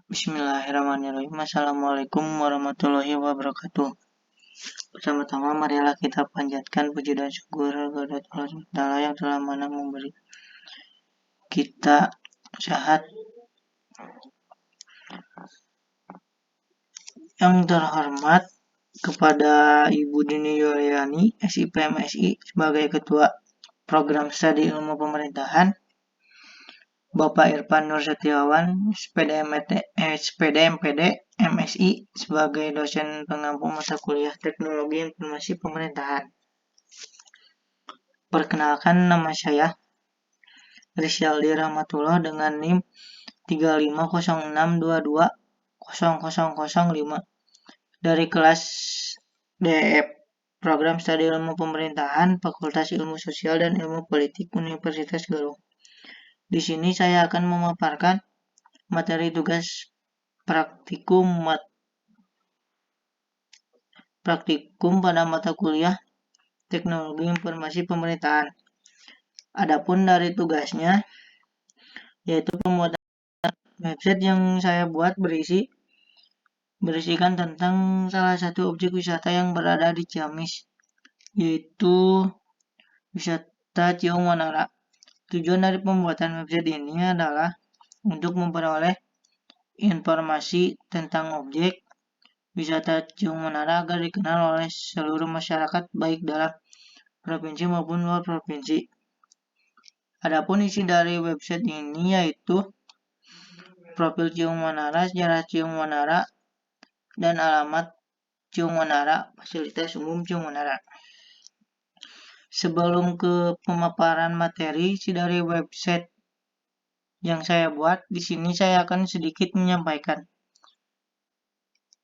Bismillahirrahmanirrahim. Assalamualaikum warahmatullahi wabarakatuh. Pertama-tama marilah kita panjatkan puji dan syukur kepada Allah Ta'ala yang telah mana memberi kita sehat. Yang terhormat kepada Ibu Dini Yuliani, SIP MSI sebagai Ketua Program Studi Ilmu Pemerintahan, Bapak Irfan Nur Setiawan, SPD MPD MSI sebagai dosen pengampu mata kuliah Teknologi Informasi Pemerintahan. Perkenalkan, nama saya Rizaldi Rahmatullah dengan NIM 3506220005 dari kelas DEF Program Studi Ilmu Pemerintahan Fakultas Ilmu Sosial dan Ilmu Politik Universitas Galuh. Di sini saya akan memaparkan materi tugas praktikum pada mata kuliah Teknologi Informasi Pemerintahan. Adapun dari tugasnya yaitu pembuatan website yang saya buat berisikan tentang salah satu objek wisata yang berada di Ciamis, yaitu wisata Ciung Wanara. Tujuan dari pembuatan website ini adalah untuk memperoleh informasi tentang objek wisata Ciung Wanara agar dikenal oleh seluruh masyarakat baik dalam provinsi maupun luar provinsi. Adapun isi dari website ini yaitu profil Ciung Wanara, sejarah Ciung Wanara, dan alamat Ciung Wanara, fasilitas umum Ciung Wanara. Sebelum ke pemaparan materi isi dari website yang saya buat, di sini saya akan sedikit menyampaikan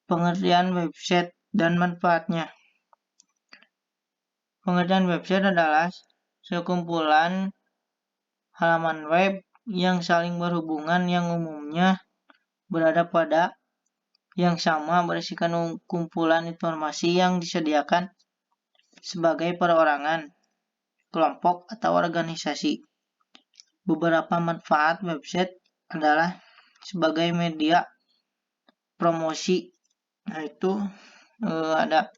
pengertian website dan manfaatnya. Pengertian website adalah sekumpulan halaman web yang saling berhubungan yang umumnya berada pada yang sama, berisikan kumpulan informasi yang disediakan sebagai perorangan, kelompok, atau organisasi. Beberapa manfaat website adalah sebagai media promosi, yaitu ada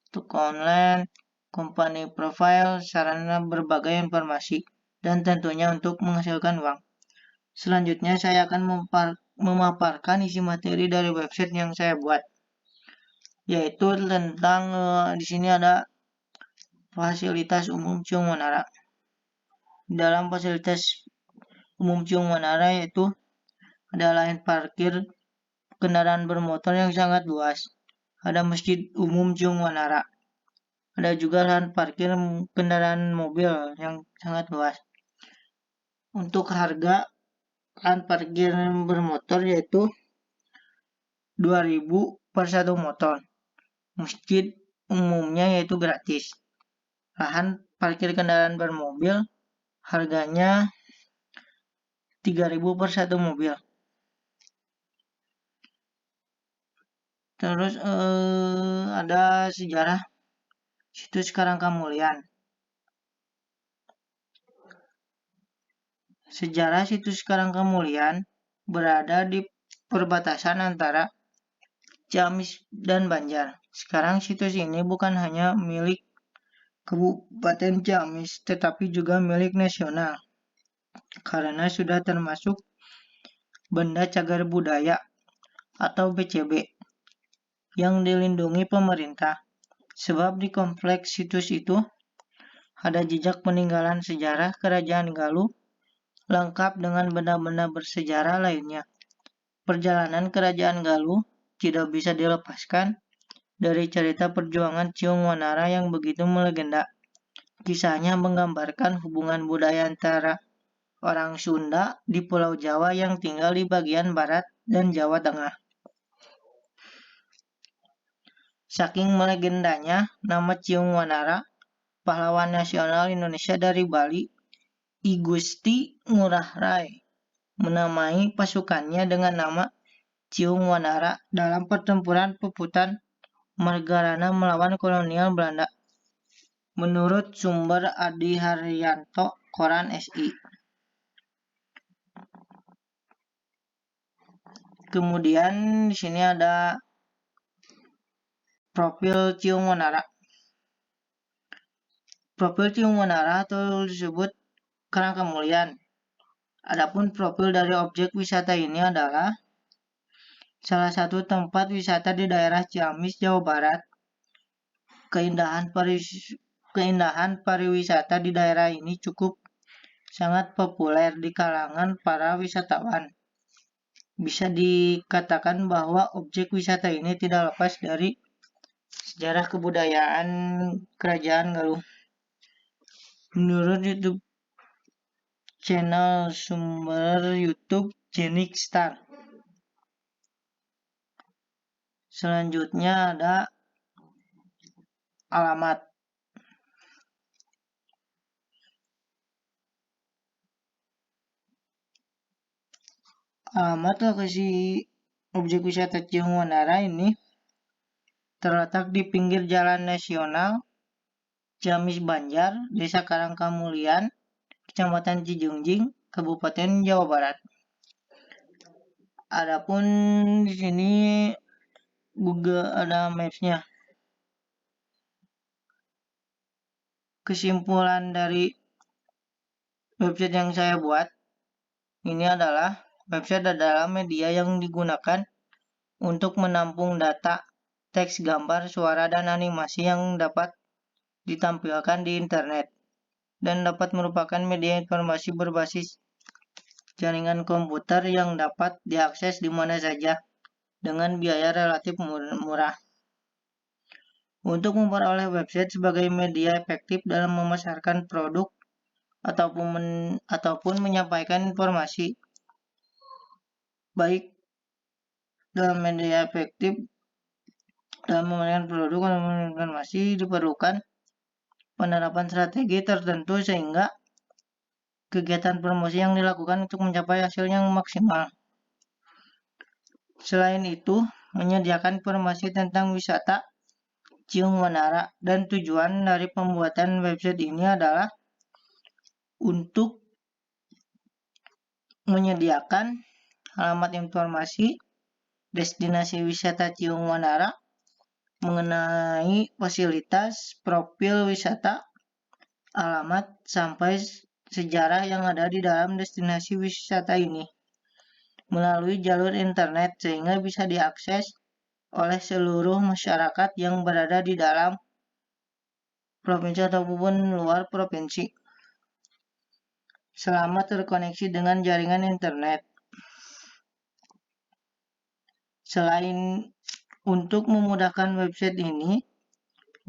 toko online, company profile, sarana berbagai informasi, dan tentunya untuk menghasilkan uang. Selanjutnya saya akan memaparkan isi materi dari website yang saya buat, yaitu tentang di sini ada fasilitas umum Ciung Wanara. Dalam fasilitas umum Ciung Wanara yaitu ada lahan parkir kendaraan bermotor yang sangat luas, ada masjid umum Ciung Wanara, ada juga lahan parkir kendaraan mobil yang sangat luas. Untuk harga lahan parkir bermotor yaitu 2.000 per satu motor. Masjid umumnya yaitu gratis. Lahan parkir kendaraan bermobil harganya 3.000 per satu mobil. Terus ada sejarah situs Karangkamulian. Sejarah situs Karangkamulian berada di perbatasan antara Ciamis dan Banjar. Sekarang situs ini bukan hanya milik Kabupaten Ciamis, tetapi juga milik nasional, karena sudah termasuk Benda Cagar Budaya atau BCB yang dilindungi pemerintah. Sebab di kompleks situs itu ada jejak peninggalan sejarah Kerajaan Galuh lengkap dengan benda-benda bersejarah lainnya. Perjalanan Kerajaan Galuh tidak bisa dilepaskan dari cerita perjuangan Ciung Wanara yang begitu melegenda. Kisahnya menggambarkan hubungan budaya antara orang Sunda di Pulau Jawa yang tinggal di bagian barat dan Jawa Tengah. Saking melegendanya, nama Ciung Wanara, pahlawan nasional Indonesia dari Bali, I Gusti Ngurah Rai, menamai pasukannya dengan nama Ciung Wanara dalam pertempuran Puputan Margarana melawan kolonial Belanda. Menurut sumber Adi Haryanto, Koran SI. Kemudian di sini ada profil Ciung Menara. Profil Ciung Menara atau disebut Karang Kemulian. Adapun profil dari objek wisata ini adalah salah satu tempat wisata di daerah Ciamis, Jawa Barat. Keindahan pariwisata di daerah ini cukup sangat populer di kalangan para wisatawan. Bisa dikatakan bahwa objek wisata ini tidak lepas dari sejarah kebudayaan Kerajaan Galuh. Menurut YouTube channel sumber YouTube Jenik Star. Selanjutnya ada alamat. Alamat lokasi objek wisata Ciung Menara ini terletak di pinggir Jalan Nasional Ciamis Banjar, Desa Karangkamulian, Kecamatan Cijungjing, Kabupaten Jawa Barat. Adapun di sini Google ada Maps-nya. Kesimpulan dari website yang saya buat ini adalah website adalah media yang digunakan untuk menampung data, teks, gambar, suara, dan animasi yang dapat ditampilkan di internet dan dapat merupakan media informasi berbasis jaringan komputer yang dapat diakses di mana saja dengan biaya relatif murah. Untuk memperoleh website sebagai media efektif dalam memasarkan produk ataupun menyampaikan informasi, baik dalam media efektif dalam memasarkan produk atau informasi, diperlukan penerapan strategi tertentu sehingga kegiatan promosi yang dilakukan untuk mencapai hasil yang maksimal. Selain itu, menyediakan informasi tentang wisata Ciung Menara dan tujuan dari pembuatan website ini adalah untuk menyediakan alamat informasi destinasi wisata Ciung Menara mengenai fasilitas, profil wisata, alamat, sampai sejarah yang ada di dalam destinasi wisata ini melalui jalur internet sehingga bisa diakses oleh seluruh masyarakat yang berada di dalam provinsi ataupun luar provinsi selama terkoneksi dengan jaringan internet. Selain untuk memudahkan website ini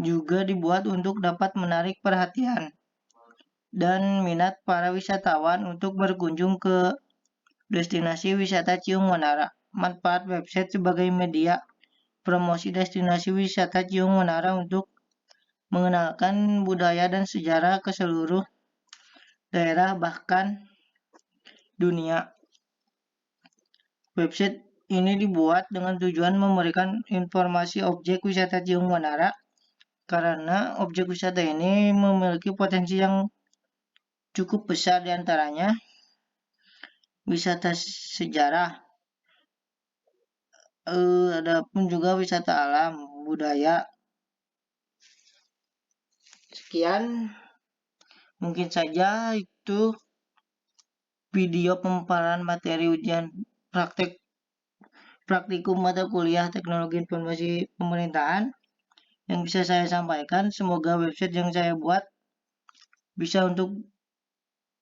juga dibuat untuk dapat menarik perhatian dan minat para wisatawan untuk berkunjung ke destinasi wisata Ciung Menara. Manfaat website sebagai media promosi destinasi wisata Ciung Menara untuk mengenalkan budaya dan sejarah ke seluruh daerah bahkan dunia. Website ini dibuat dengan tujuan memberikan informasi objek wisata Ciung Menara karena objek wisata ini memiliki potensi yang cukup besar, diantaranya wisata sejarah, ada pun juga wisata alam, budaya. Sekian, mungkin saja itu video pemaparan materi ujian praktikum mata kuliah teknologi informasi pemerintahan yang bisa saya sampaikan. Semoga website yang saya buat bisa untuk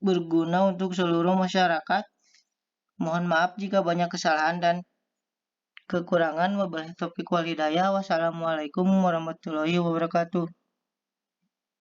berguna untuk seluruh masyarakat. Mohon maaf jika banyak kesalahan dan kekurangan. Wabillahi taufiq wal hidayah. Wassalamualaikum warahmatullahi wabarakatuh.